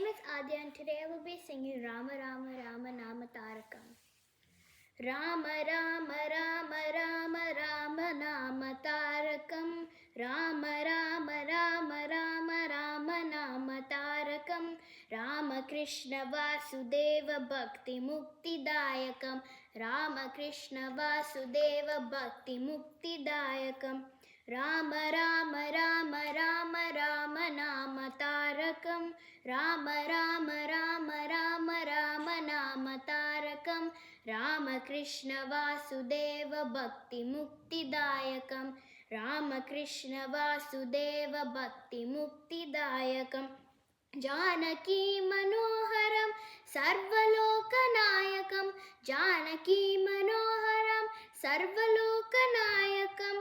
is Adya and today I will be singing Rama Rama Rama Nama Tarakam. Rama Rama Rama Rama Rama Nama Tarakam. Rama Rama Rama Rama Rama Nama Tarakam. Rama Krishna Vasudeva Bhakti Mukti Dayakam. Rama Krishna Vasudeva Bhakti Mukti Dayakam. Rama Rama Rama Rama Rama Nama Tarakam. Rama Rama Rama Rama Rama Nama Tarakam. Rama Krishna Vasudeva Bhakti Mukti Dayakam. Rama Krishna Vasudeva Bhakti Mukti Dayakam. Janaki Manoharam Sarvalokanayakam. Janaki Manoharam Sarvalokanayakam.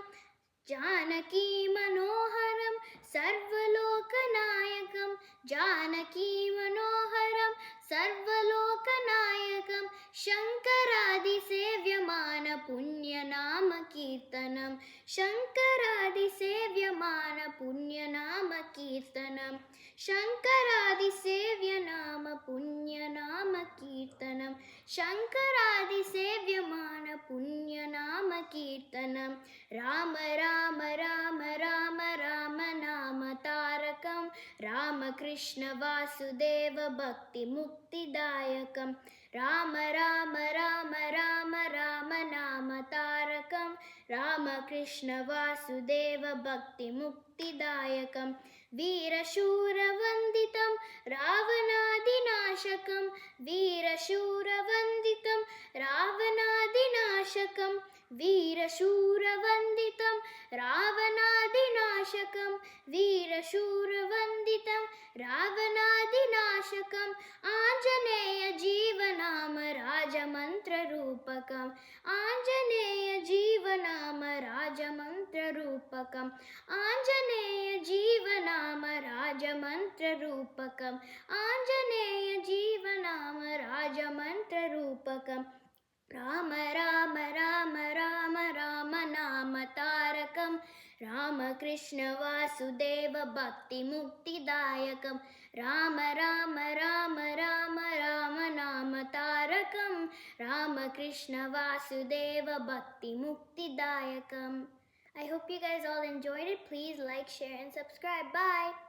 Janaki Manoharam Sarvalokanayakam. Janaki Manoharam Sarvalokanayakam. Shankaradi Sevyamana Punyanama Kirtanam. Shankaradi Sevyamana Punyanama Kirtanam. Shankaradi Sevyanama Punyanama Kirtanam. Shankaradi Sevyamana Punyanama Kirtanam. Rama Rama Rama Rama Rama Nama Tarakam. Rama Krishna Vasudeva Bhakti Mukti Dayakam. Rama Rama Rama Rama Rama Nama Tarakam. Rama Krishna Vasudeva Bhakti Mukti Dayakam. Veera Shura Vanditam Ravanadinashakam. Veera Shura Vanditam Ravanadinashakam. Veera Shura Vanditam Ravanadinashakam. Veera Shura Vanditam Ravanadinashakam. Anjaneya Jeevanama Rajamantra Rupakam. Anjaneya Jeevanama Rajamantra Rupakam. Anjaneya Jeevanama Rajamantra Rupakam. Anjaneya Jeevanama Rajamantra Rupakam. Rama Rama Rama Rama Rama Nama Tarakam. Rama Krishna Vasudeva Bhakti Mukti Dayakam. Rama Rama Rama Rama Rama Nama Tarakam. Rama Krishna Vasudeva Bhakti Mukti Dayakam. I hope you guys all enjoyed it. Please like, share and subscribe. Bye.